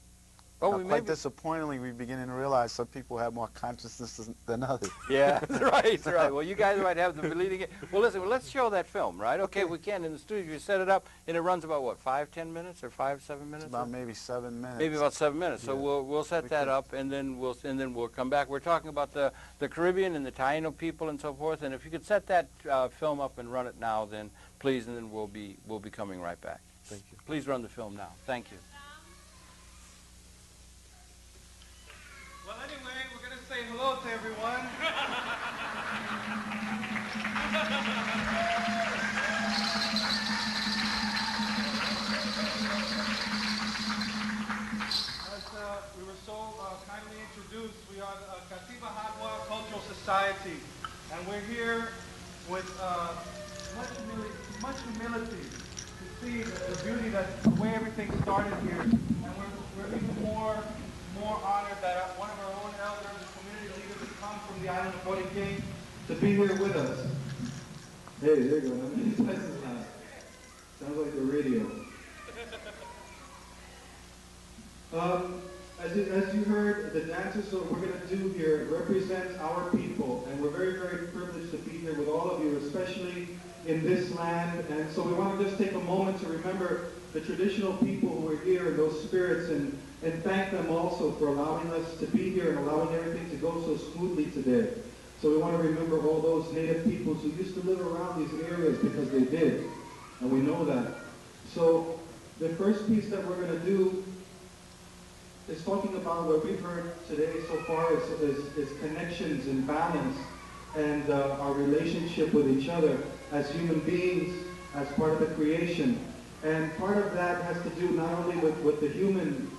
disappointingly, we're beginning to realize some people have more consciousness than others. Yeah, right. Well, you guys might have the leading it. Well, listen, let's show that film, right? Okay, we can. In the studio, you set it up, and it runs about, what, 5-10 minutes or 5-7 minutes? It's about maybe 7 minutes. Maybe about 7 minutes. So we'll set that up, and then we'll come back. We're talking about the Caribbean and the Taino people and so forth. And if you could set that film up and run it now, then please, and then we'll be coming right back. Thank you. Please run the film now. Thank you. Well, anyway, we're going to say hello to everyone. As we were so kindly introduced, we are the Casibahagua Cultural Society. society. And we're here with much humility to see the beauty, the way everything started here. And we're even more honored that one of our own elders, the community leaders, has come from the island of Borrero to be here with us. Hey, there you go. How many places now? Sounds like the radio. As you heard, the dances that we're going to do here represent our people, and we're very, very privileged to be here with all of you, especially in this land. And so we want to just take a moment to remember the traditional people who are here and those spirits, and thank them also for allowing us to be here and allowing everything to go so smoothly today. So we want to remember all those native peoples who used to live around these areas, because they did, and we know that. So the first piece that we're going to do is talking about what we've heard today so far is connections and balance, and our relationship with each other as human beings, as part of the creation. And part of that has to do not only with the human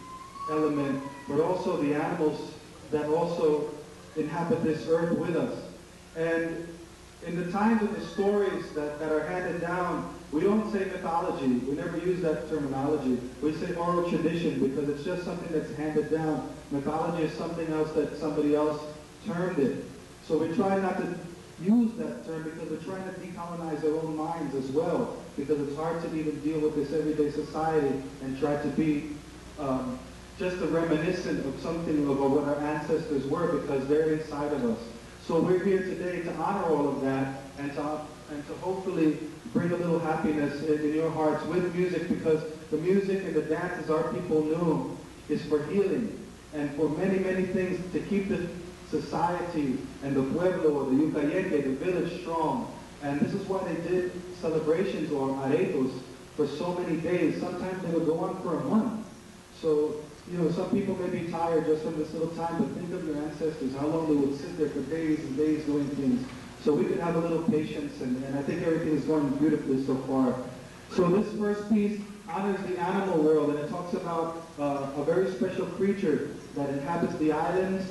element, but also the animals that also inhabit this earth with us. And in the times of the stories that are handed down, we don't say mythology. We never use that terminology. We say oral tradition, because it's just something that's handed down. Mythology is something else that somebody else termed it. So we try not to use that term, because we're trying to decolonize our own minds as well, because it's hard to even deal with this everyday society and try to be just a reminiscent of something of what our ancestors were, because they're inside of us. So we're here today to honor all of that, and to hopefully bring a little happiness in your hearts with music, because the music and the dances our people knew is for healing and for many, many things, to keep the society and the pueblo, or the yucayeque, the village, strong. And this is why they did celebrations or aretos for so many days. Sometimes they would go on for a month. So, you know, some people may be tired just from this little time, but think of your ancestors, how long they would sit there for days and days doing things. So we could have a little patience, and I think everything is going beautifully so far. So this first piece honors the animal world, and it talks about a very special creature that inhabits the islands,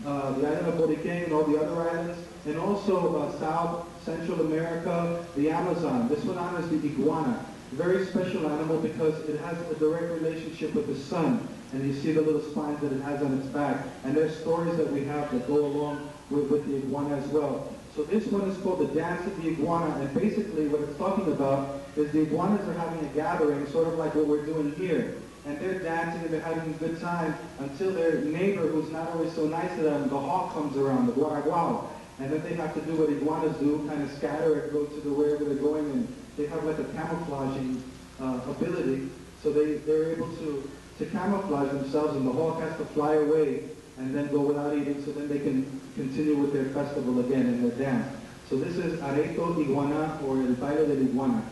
the island of Boricay and all the other islands, and also South Central America, the Amazon. This one honors the iguana. Very special animal because it has a direct relationship with the sun, and you see the little spines that it has on its back. And there's stories that we have that go along with the iguana as well. So this one is called the Dance of the Iguana, and basically what it's talking about is the iguanas are having a gathering, sort of like what we're doing here. And they're dancing and they're having a good time until their neighbor, who's not always so nice to them, the hawk comes around, the guaraguao. And then they have to do what iguanas do, kind of scatter and go to wherever they're going, and they have like a camouflaging ability. So they're able to camouflage themselves, and the hawk has to fly away and then go without eating, so then they can continue with their festival again and their dance. So this is Areto Iguana, or El Baile del Iguana.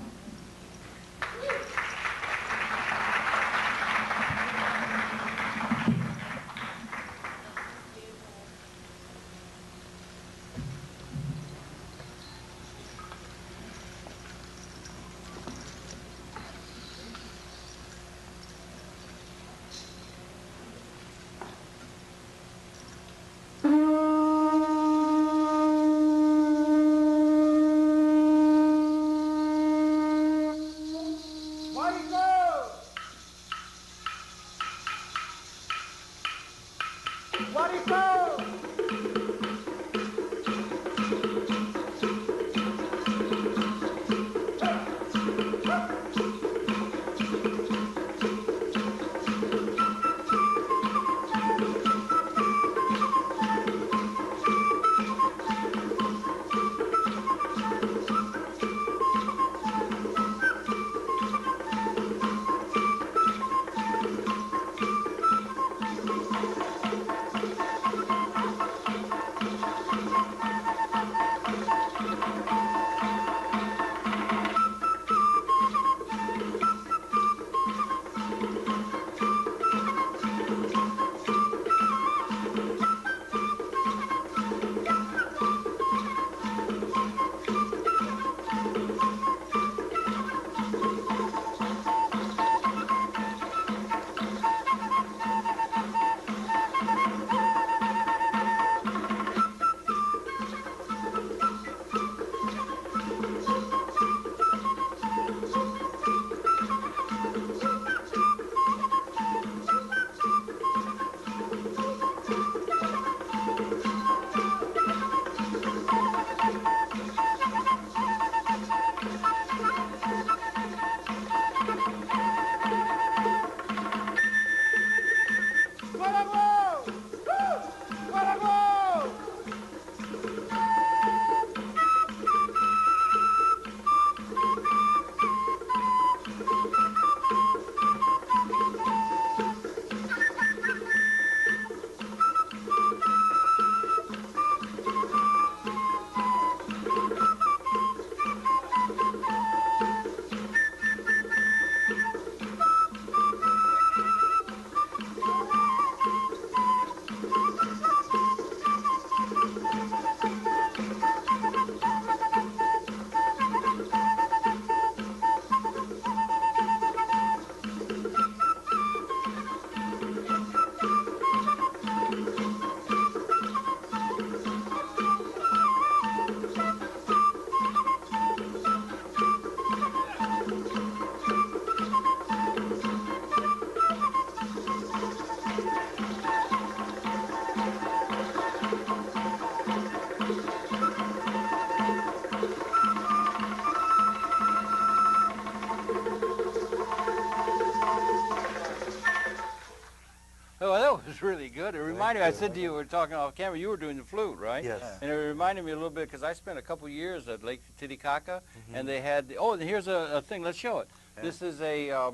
was really good. It reminded me, I said to you, we were talking off camera, you were doing the flute, right? Yes. And it reminded me a little bit, because I spent a couple years at Lake Titicaca, and they had, and here's a thing, let's show it. Yeah. This is a,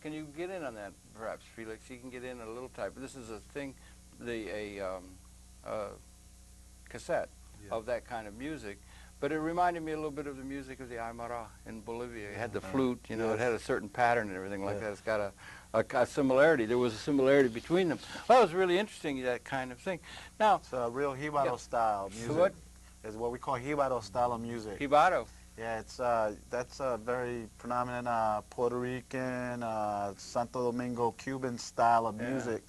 can you get in on that, perhaps, Felix? You can get in a little type. This is a thing, cassette of that kind of music. But it reminded me a little bit of the music of the Aymara in Bolivia. It had the flute, you know, it had a certain pattern and everything like that. It's got a similarity. There was a similarity between them. Well, it was really interesting, that kind of thing. Now, It's a real Jibaro style music. what? It's what we call Jibaro style of music. Jibaro. Yeah, it's that's a very predominant Puerto Rican, Santo Domingo, Cuban style of music,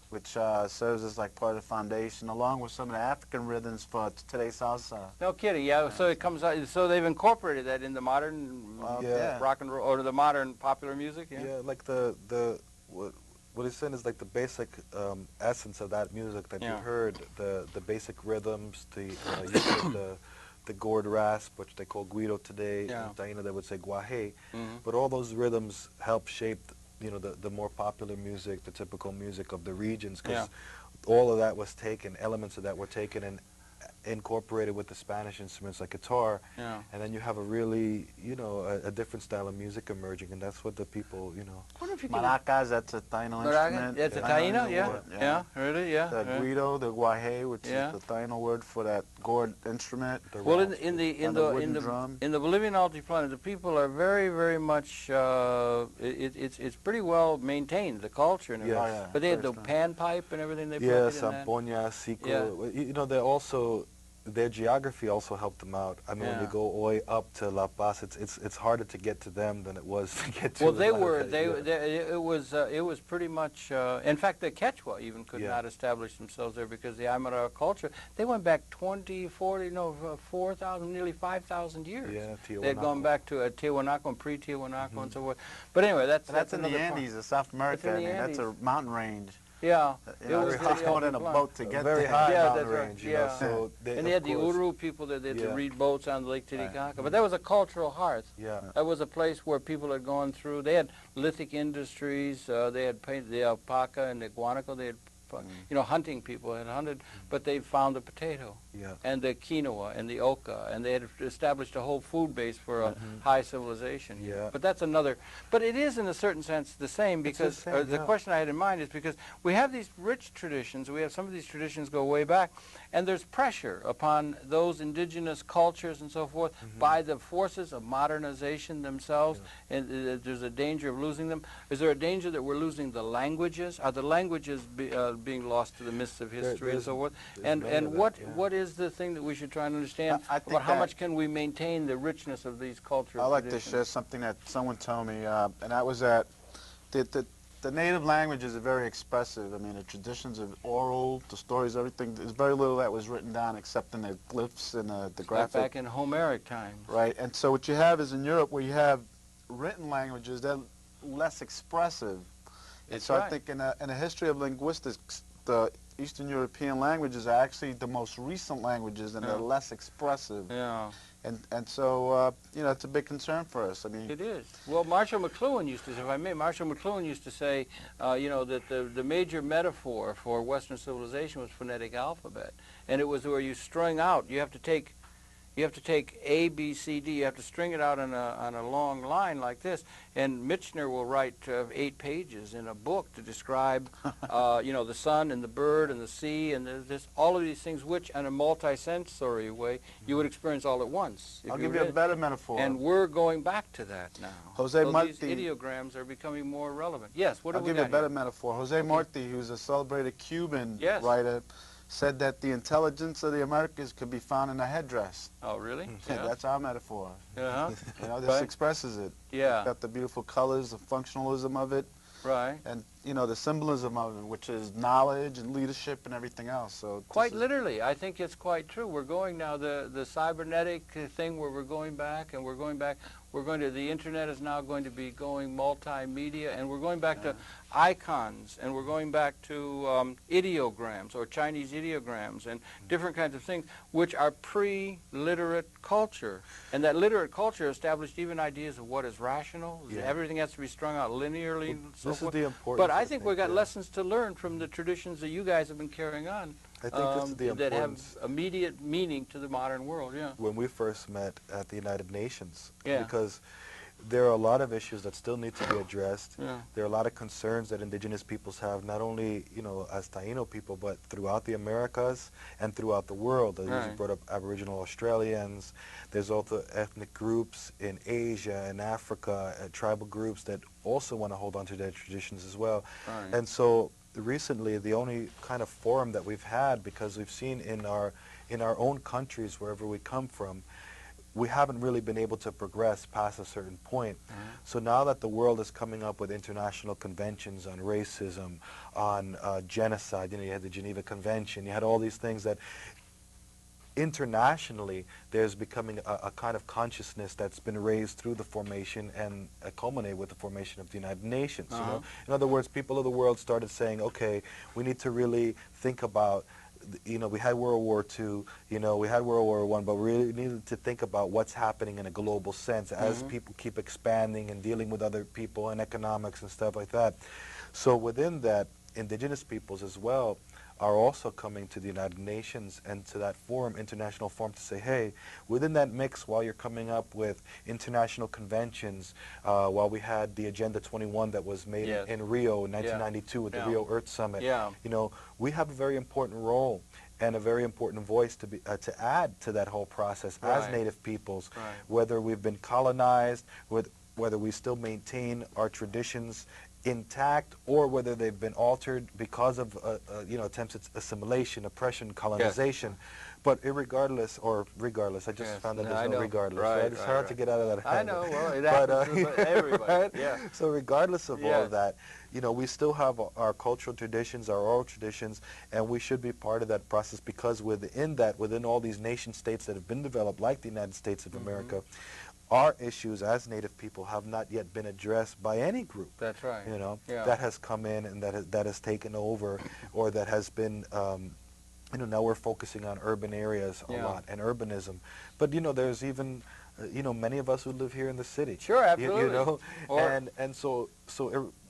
which serves as like part of the foundation, along with some of the African rhythms for today's salsa. No kidding, yeah. So it comes out. So they've incorporated that in the modern rock and roll, or the modern popular music. Yeah. Yeah, like what he's saying is like the basic essence of that music that you heard, the basic rhythms, the use of the gourd rasp, which they call guiro today, in Taino they would say guaje, but all those rhythms help shape, you know, the more popular music, the typical music of the regions, because all of that was taken, elements of that were taken and incorporated with the Spanish instruments like guitar, and then you have a really, you know, a different style of music emerging, and that's what the people, you know. Maracas, that's a Taino instrument. That's a Taino, yeah, really, yeah. The guiro, the guaje, which is the Taino word for that gourd instrument. Well, in the Bolivian altiplano, the people are very, very much. It's pretty well maintained, the culture and everything. But they had the panpipe and everything. They zampoña, sico. You know, they're also. Their geography also helped them out. I mean, when you go way up to La Paz, it's harder to get to them than it was to get to. Well, it was pretty much. In fact, the Quechua even could not establish themselves there because the Aymara culture. They went back 4,000, nearly 5,000 years. Yeah, Tiwanaku. They had gone back to Tiwanaku and pre-Tiwanaku and so forth. But anyway, that's in the Andes of South America. I mean, that's a mountain range. Yeah, it was more than a boat to get very there. high mountain range. You know, so and they had the Uru people that they had to read boats on Lake Titicaca. But that was a cultural hearth. Yeah. That was a place where people had gone through. They had lithic industries. They had painted the alpaca and the guanaco. They had, you know, hunting people had hunted, but they found the potato and the quinoa and the oca, and they had established a whole food base for a high civilization. Yeah. But that's another. But it is, in a certain sense, the same because the question I had in mind is because we have these rich traditions. We have some of these traditions go way back, and there's pressure upon those indigenous cultures and so forth by the forces of modernization themselves, and there's a danger of losing them. Is there a danger that we're losing the languages? Are the languages being lost to the mists of history and so forth? And what is the thing that we should try and understand about how much can we maintain the richness of these cultures? I'd like to share something that someone told me, and that was that the native languages are very expressive. I mean, the traditions of oral, the stories, everything, there's very little that was written down except in the glyphs and the graphic. Like back in Homeric times. Right, and so what you have is in Europe where you have written languages, they're less expressive. And so I think in the history of linguistics, the Eastern European languages are actually the most recent languages, and they're less expressive. Yeah. And so, you know, it's a big concern for us. I mean, it is. Well, Marshall McLuhan used to, if I may, Marshall McLuhan used to say, you know, that the major metaphor for Western civilization was phonetic alphabet, and it was where you string out. You have to take A, B, C, D. You have to string it out on a long line like this. And Michener will write 8 pages in a book to describe, you know, the sun and the bird and the sea and all of these things, which, in a multi-sensory way, you would experience all at once. I'll give you a better metaphor. And we're going back to that now. Jose Marti. These ideograms are becoming more relevant. Yes. What I'll give you a better metaphor. Jose Marti, who's a celebrated Cuban writer, said that the intelligence of the Americas could be found in a headdress. Oh, really? Yeah. That's our metaphor. Uh-huh. You know, this expresses it. Yeah. Got the beautiful colors, the functionalism of it. Right. And, you know, the symbolism of it, which is knowledge and leadership and everything else. So quite literally, I think it's quite true. We're going now, the cybernetic thing where we're going back, and we're going back, the internet is now going to be going multimedia, and we're going back to icons, and we're going back to ideograms, or Chinese ideograms, and different kinds of things, which are pre-literate culture. And that literate culture established even ideas of what is rational. Everything has to be strung out linearly and so forth. This is the important But I think we've got lessons to learn from the traditions that you guys have been carrying on. I think this is the that have importance. immediate meaning to the modern world. Yeah. When we first met at the United Nations, Yeah. because there are a lot of issues that still need to be addressed. Yeah. There are a lot of concerns that indigenous peoples have, not only, you know, as Taino people, but throughout the Americas and throughout the world. You Right. brought up Aboriginal Australians. There's also ethnic groups in Asia and Africa, tribal groups that also want to hold on to their traditions as well. Right. And so recently, the only kind of forum that we've had, because we've seen in our own countries, wherever we come from, we haven't really been able to progress past a certain point. So now that the world is coming up with international conventions on racism, on genocide, you know, you had the Geneva Convention, you had all these things that internationally there's becoming a kind of consciousness that's been raised through the formation and culminated with the formation of the United Nations. You know? In other words, people of the world started saying, okay, we need to really think about, you know, we had World War II, you know, we had World War I, but we really needed to think about what's happening in a global sense as people keep expanding and dealing with other people and economics and stuff like that. So within that, indigenous peoples as well are also coming to the United Nations and to that forum, international forum, to say, hey, within that mix, while you're coming up with international conventions, while we had the Agenda 21 that was made in Rio in 1992 with the Rio Earth Summit, you know, we have a very important role and a very important voice to be to add to that whole process as Native peoples, whether we've been colonized, whether we still maintain our traditions intact, or whether they've been altered because of you know, attempts at assimilation, oppression, colonization. But regardless, I just found that there's no regardless. Right? It's hard to get out of that. I know. Well, it happens to everybody. Right? So regardless of all of that, you know, we still have our cultural traditions, our oral traditions, and we should be part of that process, because within that, within all these nation states that have been developed, like the United States of America, our issues as Native people have not yet been addressed by any group. That's right. You know, that has come in and that has taken over, or that has been, you know, now we're focusing on urban areas a lot and urbanism. But, you know, there's even, you know, many of us who live here in the city. Sure, absolutely. You know, and so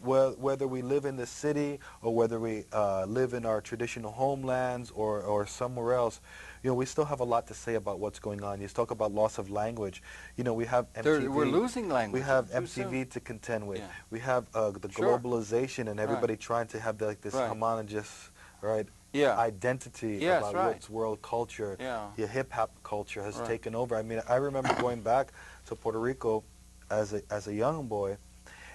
whether we live in the city or whether we live in our traditional homelands or somewhere else, you know, we still have a lot to say about what's going on. You talk about loss of language. You know, we have MTV. We're losing language. We have MTV to contend with. We have the globalization and everybody trying to have like this homogeneous, identity about what's world culture. Your hip-hop culture has taken over. I mean, I remember going back to Puerto Rico as a young boy,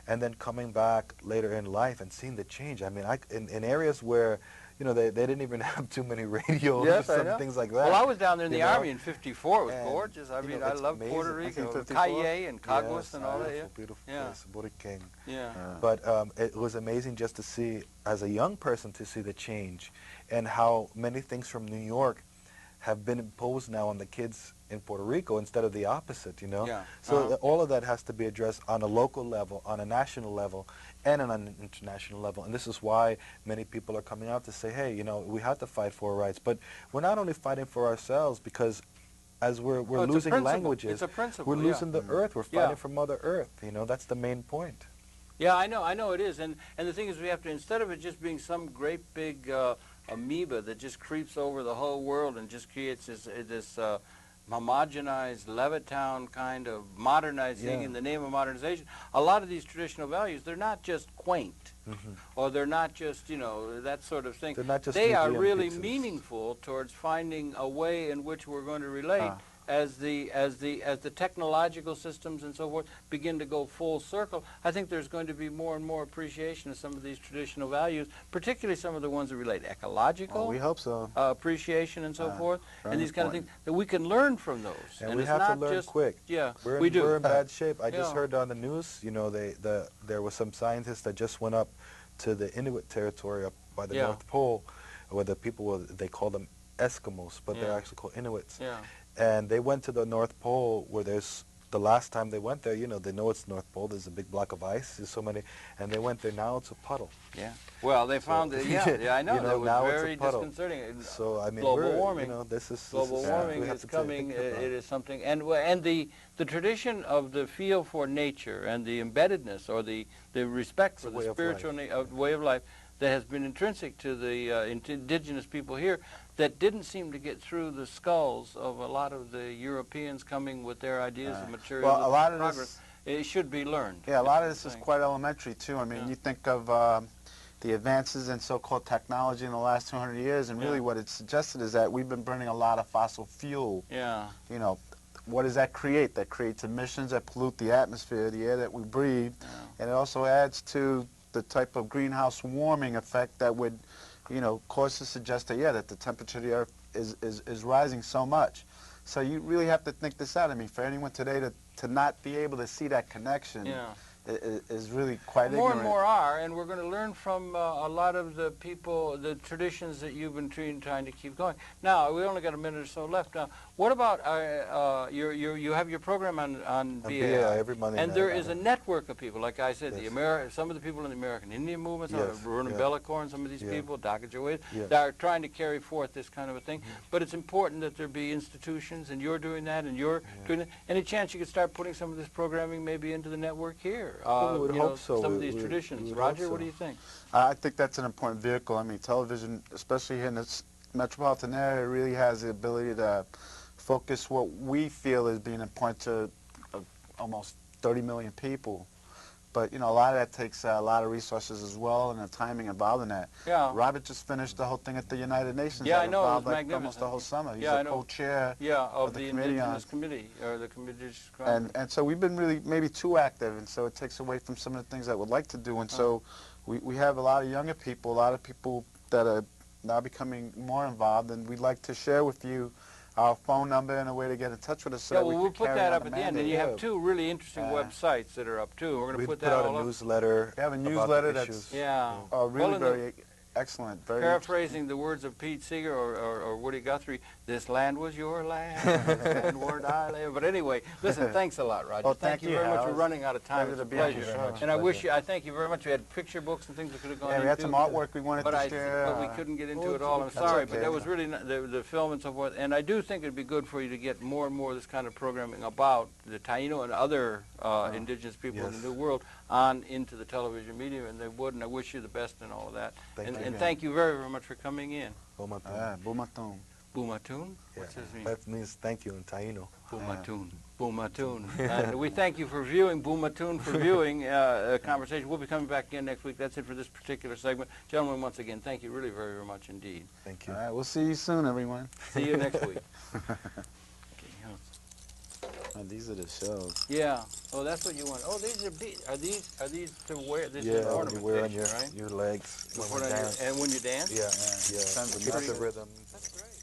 and then coming back later in life and seeing the change. I mean, in areas where, you know, they didn't even have too many radios or some things like that. Well, I was down there in the Army in '54. It was gorgeous. I mean, I love Puerto Rico. Rico, Calle and Caguas and all that. Beautiful place, Boriquén. But it was amazing just to see, as a young person, to see the change and how many things from New York have been imposed now on the kids in Puerto Rico instead of the opposite, you know? So all of that has to be addressed on a local level, on a national level, and on an international level. And this is why many people are coming out to say, hey, you know, we have to fight for our rights. But we're not only fighting for ourselves, because as we're losing languages, we're losing the earth. We're fighting for Mother Earth. You know, that's the main point. Yeah, I know it is. And the thing is, we have to, instead of it just being some great big amoeba that just creeps over the whole world and just creates this homogenized Levittown kind of modernizing in the name of modernization, a lot of these traditional values, they're not just quaint or they're not just, you know, that sort of thing. They're not just they are really pieces. meaningful towards finding a way in which we're going to relate as the technological systems and so forth begin to go full circle. I think there's going to be more and more appreciation of some of these traditional values, particularly some of the ones that relate ecological. We hope so. Appreciation and so forth, and these kind of things that we can learn from those. And we have to learn quick. Yeah, we're in bad shape. I just heard on the news, you know, there was some scientists that just went up to the Inuit territory up by the North Pole, where the people they call them Eskimos, but they're actually called Inuits. And they went to the North Pole where there's the last time they went there, you know, they know it's North Pole. There's a big block of ice. There's so many, and they went there. Now it's a puddle. Yeah. Well, they found that. Yeah, I know. You know, that was now very it's a puddle. disconcerting. So I mean, global warming. You know, this is global warming is coming. It is something, and the tradition of the feel for nature and the embeddedness or the respect for the spiritual way of life that has been intrinsic to the indigenous people here, that didn't seem to get through the skulls of a lot of the Europeans coming with their ideas of material progress. It should be learned. Yeah, a lot of this is quite elementary too. I mean, you think of the advances in so-called technology in the last 200 years, and really what it suggested is that we've been burning a lot of fossil fuel. Yeah. You know, what does that create? That creates emissions that pollute the atmosphere, the air that we breathe, and it also adds to the type of greenhouse warming effect that would, you know, cause to suggest that, that the temperature of the Earth is rising so much. So you really have to think this out. I mean, for anyone today to not be able to see that connection is really quite ignorant. More and more are, and we're going to learn from a lot of the people, the traditions that you've been trying to keep going. Now, we only got a minute or so left. Now, what about you have your program on BAI every Monday and night. there is a network of people, like I said, some of the people in the American Indian movement, Vernon Bellecourt, some of these people, Dr. Joyce, that are trying to carry forth this kind of a thing. But it's important that there be institutions, and you're doing that, and you're doing that. Any chance you could start putting some of this programming maybe into the network here? We would hope so. Some of these traditions. Roger, what do you think? I think that's an important vehicle. I mean, television, especially here in this metropolitan area, really has the ability to focus what we feel is being important to almost 30 million people. But, you know, a lot of that takes a lot of resources as well, and the timing involved in that. Yeah. Robert just finished the whole thing at the United Nations. Yeah, I know. It was like almost the whole summer. He's a co-chair of the Indigenous Committee, or the Committee. And so we've been really maybe too active, and so it takes away from some of the things that we'd like to do. And so we have a lot of younger people, a lot of people that are now becoming more involved, and we'd like to share with you our phone number and a way to get in touch with us. So we'll put that up at the end. And you have two really interesting websites that are up too. We're going to put that all up. We put out a newsletter. We have a newsletter that's really very excellent. Very paraphrasing the words of Pete Seeger or Woody Guthrie, this land was your land, this land were I land. But anyway, listen, thanks a lot, Roger. Thank you very much. We're running out of time. It's a pleasure. And I thank you very much. We had picture books and things that could have gone into. We had some artwork we wanted to share. But we couldn't get into it all. I'm sorry, but that was really the film and so forth. And I do think it'd be good for you to get more and more of this kind of programming about the Taino and other indigenous people in the New World on into the television medium, and they would, and I wish you the best in all of that. And thank you very, very much for coming in. Bumatun. Bumatun? What's his name? That means thank you in Taino. Bumatun. Bumatun. And we thank you for viewing, Bumatun, for viewing a conversation. We'll be coming back again next week. That's it for this particular segment. Gentlemen, once again, thank you really very, very much indeed. Thank you. All right, we'll see you soon, everyone. See you next week. These are the shells. Yeah. Oh, that's what you want. Oh, these are these to wear? This is ornamentation, you wear on right? your legs when you dance. And when you dance? Yeah. Keeps the rhythm. That's great.